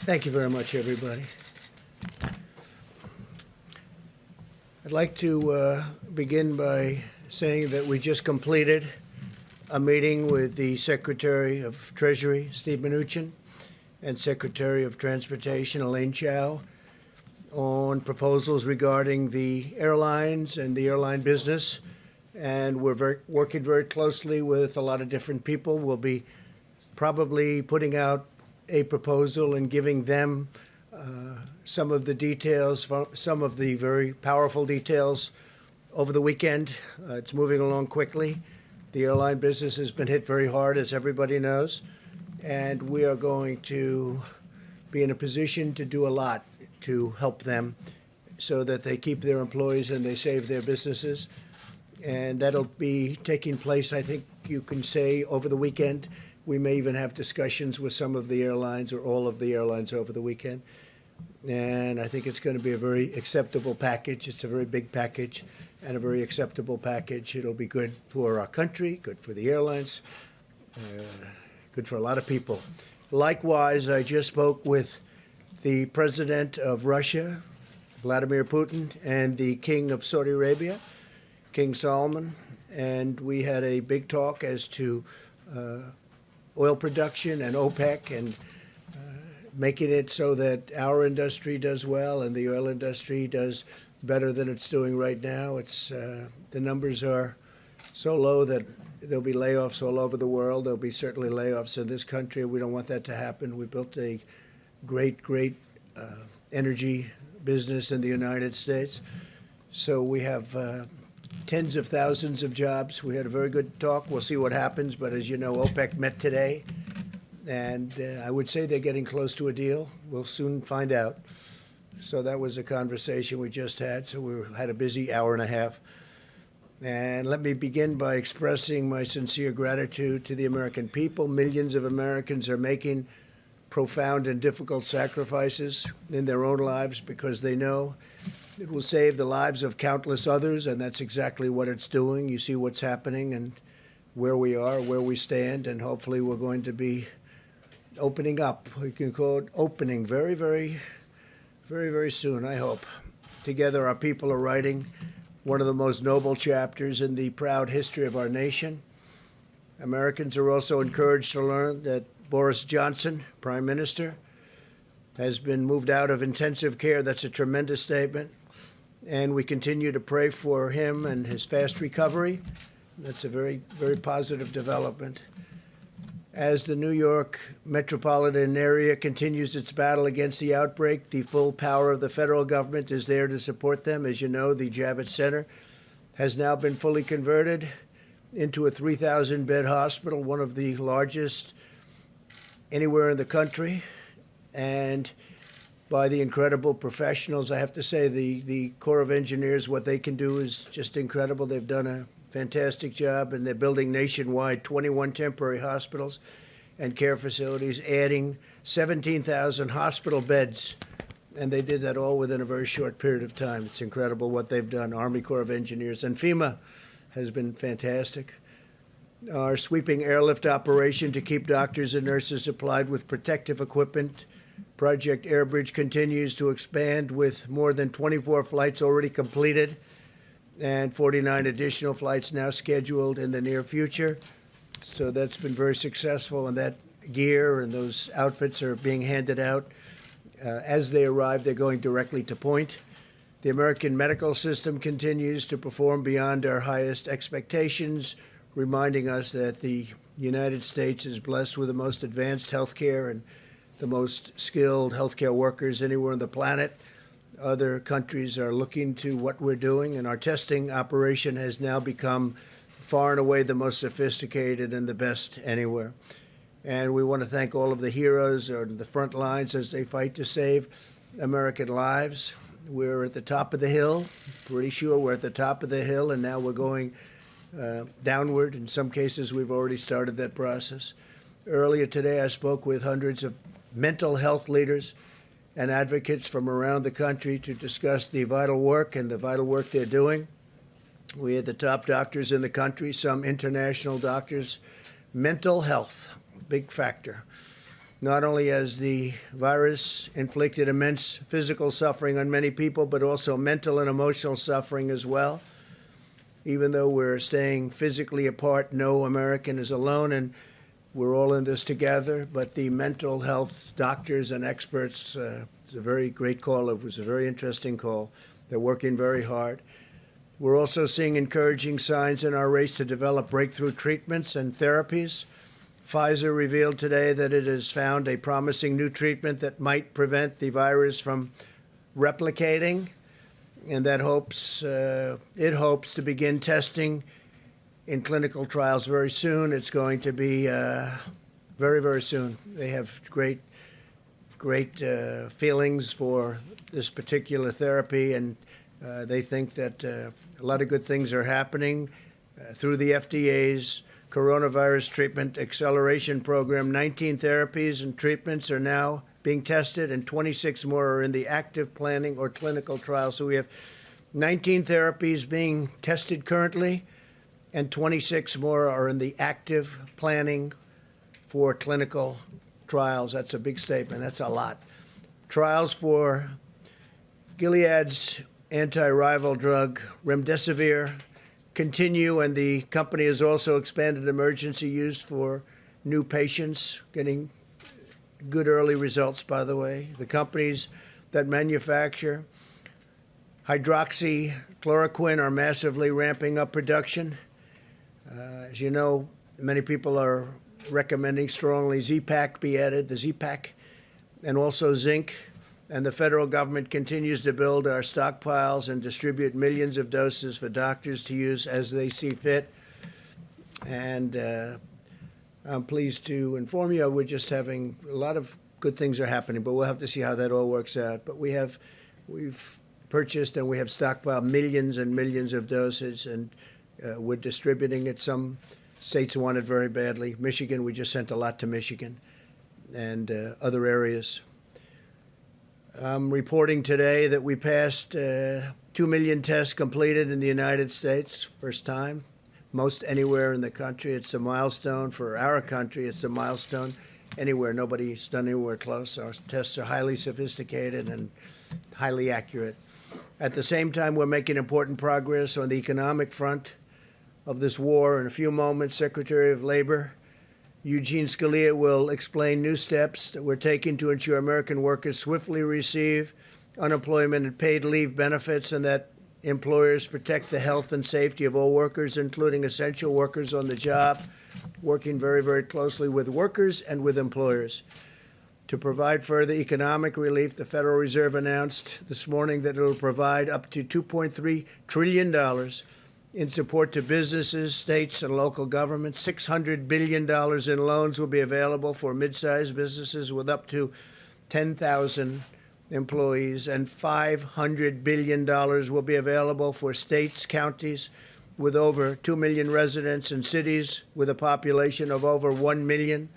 Thank you very much, everybody. I'd like to begin by saying that we just completed a meeting with the Secretary of Treasury, Steve Mnuchin, and Secretary of Transportation, Elaine Chao, on proposals regarding the airlines and the airline business. And we're working very closely with a lot of different people. We'll be probably putting out a proposal and giving them some of the details, some of the very powerful details over the weekend. It's moving along quickly. The airline business has been hit very hard, as everybody knows, and we are going to be in a position to do a lot to help them so that they keep their employees and they save their businesses. And that'll be taking place, I think you can say, over the weekend. We may even have discussions with some of the airlines or all of the airlines over the weekend. And I think it's going to be a very acceptable package. It's a very big package and a very acceptable package. It'll be good for our country, good for the airlines, good for a lot of people. Likewise, I just spoke with the president of Russia, Vladimir Putin, and the king of Saudi Arabia, King Salman, and we had a big talk as to oil production and OPEC and making it so that our industry does well and the oil industry does better than it's doing right now. It's the numbers are so low that there'll be layoffs all over the world. There'll be certainly layoffs in this country. We don't want that to happen. We built a great energy business in the United States. So we have tens of thousands of jobs. We had a very good talk. We'll see what happens. But as you know, OPEC met today. And I would say they're getting close to a deal. We'll soon find out. So that was a conversation we just had. So we had a busy hour and a half. And let me begin by expressing my sincere gratitude to the American people. Millions of Americans are making profound and difficult sacrifices in their own lives because they know it will save the lives of countless others, and that's exactly what it's doing. You see what's happening and where we are, where we stand, and hopefully we're going to be opening up. We can call it opening very, very, very, very soon, I hope. Together, our people are writing one of the most noble chapters in the proud history of our nation. Americans are also encouraged to learn that Boris Johnson, Prime Minister, has been moved out of intensive care. That's a tremendous statement. And we continue to pray for him and his fast recovery. That's a very, very positive development. As the New York metropolitan area continues its battle against the outbreak, the full power of the federal government is there to support them. As you know, the Javits Center has now been fully converted into a 3,000-bed hospital, one of the largest anywhere in the country. And by the incredible professionals, I have to say the Corps of Engineers, what they can do is just incredible. They've done a fantastic job, and they're building nationwide 21 temporary hospitals and care facilities, adding 17,000 hospital beds. And they did that all within a very short period of time. It's incredible what they've done. Army Corps of Engineers and FEMA has been fantastic. Our sweeping airlift operation to keep doctors and nurses supplied with protective equipment, Project Airbridge, continues to expand with more than 24 flights already completed and 49 additional flights now scheduled in the near future. So that's been very successful, and that gear and those outfits are being handed out. As they arrive, they're going directly to point. The American medical system continues to perform beyond our highest expectations, reminding us that the United States is blessed with the most advanced health care and the most skilled healthcare workers anywhere on the planet. Other countries are looking to what we're doing, and our testing operation has now become far and away the most sophisticated and the best anywhere. And we want to thank all of the heroes on the front lines as they fight to save American lives. We're at the top of the hill, pretty sure we're at the top of the hill, and now we're going downward. In some cases, we've already started that process. Earlier today, I spoke with hundreds of mental health leaders and advocates from around the country to discuss the vital work they're doing. We had the top doctors in the country, some international doctors. Mental health, big factor. Not only has the virus inflicted immense physical suffering on many people, but also mental and emotional suffering as well. Even though we're staying physically apart, no American is alone, and we're all in this together. But the mental health doctors and experts, it's a very great call. It was a very interesting call. They're working very hard. We're also seeing encouraging signs in our race to develop breakthrough treatments and therapies. Pfizer revealed today that it has found a promising new treatment that might prevent the virus from replicating, and that it hopes to begin testing in clinical trials very soon. It's going to be very, very soon. They have great feelings for this particular therapy, and they think that a lot of good things are happening through the FDA's Coronavirus Treatment Acceleration Program. 19 therapies and treatments are now being tested, and 26 more are in the active planning or clinical trial. So we have 19 therapies being tested currently, and 26 more are in the active planning for clinical trials. That's a big statement. That's a lot. Trials for Gilead's anti-rival drug remdesivir continue, and the company has also expanded emergency use for new patients, getting good early results, by the way. The companies that manufacture hydroxychloroquine are massively ramping up production. As you know, many people are recommending strongly Z-Pak be added, the Z-Pak, and also zinc. And the federal government continues to build our stockpiles and distribute millions of doses for doctors to use as they see fit. And I'm pleased to inform you we're just having a lot of good things are happening, but we'll have to see how that all works out. But we've purchased and we have stockpiled millions and millions of doses, and we're distributing it. Some states want it very badly. Michigan, we just sent a lot to Michigan and other areas. I'm reporting today that we passed 2 million tests completed in the United States, first time, most anywhere in the country. It's a milestone for our country. It's a milestone anywhere. Nobody's done anywhere close. Our tests are highly sophisticated and highly accurate. At the same time, we're making important progress on the economic front of this war. In a few moments, Secretary of Labor Eugene Scalia will explain new steps that we're taking to ensure American workers swiftly receive unemployment and paid leave benefits, and that employers protect the health and safety of all workers, including essential workers on the job, working very, very closely with workers and with employers. To provide further economic relief, the Federal Reserve announced this morning that it will provide up to $2.3 trillion in support to businesses, states, and local governments. $600 billion in loans will be available for mid-sized businesses with up to 10,000 employees, and $500 billion will be available for states, counties with over 2 million residents, and cities with a population of over 1 million.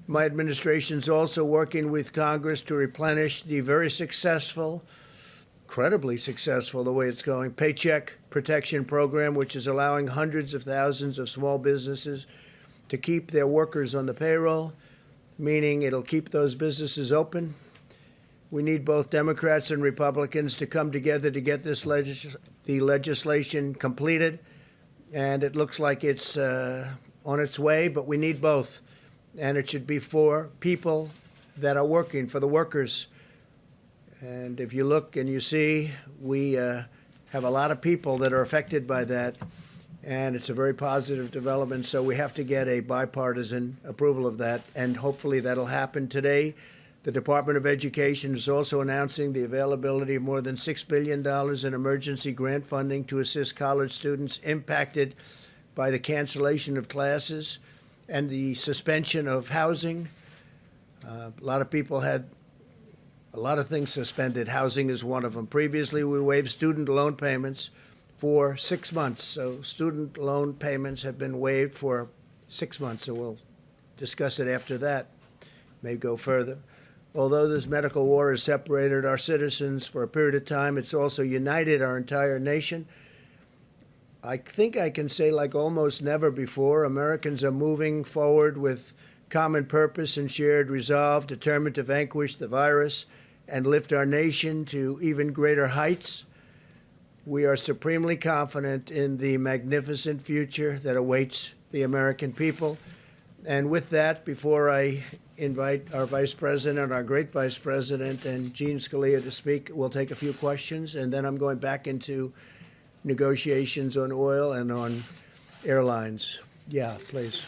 My administration is also working with Congress to replenish the very successful, incredibly successful, the way it's going, Paycheck Protection Program, which is allowing hundreds of thousands of small businesses to keep their workers on the payroll, meaning it'll keep those businesses open. We need both Democrats and Republicans to come together to get this the legislation completed, and it looks like it's on its way, but we need both. And it should be for people that are working, for the workers. And if you look and you see, we have a lot of people that are affected by that, and it's a very positive development. So we have to get a bipartisan approval of that, and hopefully that'll happen today. The Department of Education is also announcing the availability of more than $6 billion in emergency grant funding to assist college students impacted by the cancellation of classes and the suspension of housing. A lot of people had a lot of things suspended. Housing is one of them. Previously, we waived student loan payments for 6 months. So student loan payments have been waived for 6 months. So we'll discuss it after that. May go further. Although this medical war has separated our citizens for a period of time, it's also united our entire nation. I think I can say, like almost never before, Americans are moving forward with common purpose and shared resolve, determined to vanquish the virus and lift our nation to even greater heights. We are supremely confident in the magnificent future that awaits the American people. And with that, before I invite our Vice President, our great Vice President, and Jean Scalia to speak, we'll take a few questions, and then I'm going back into negotiations on oil and on airlines. Yeah, please.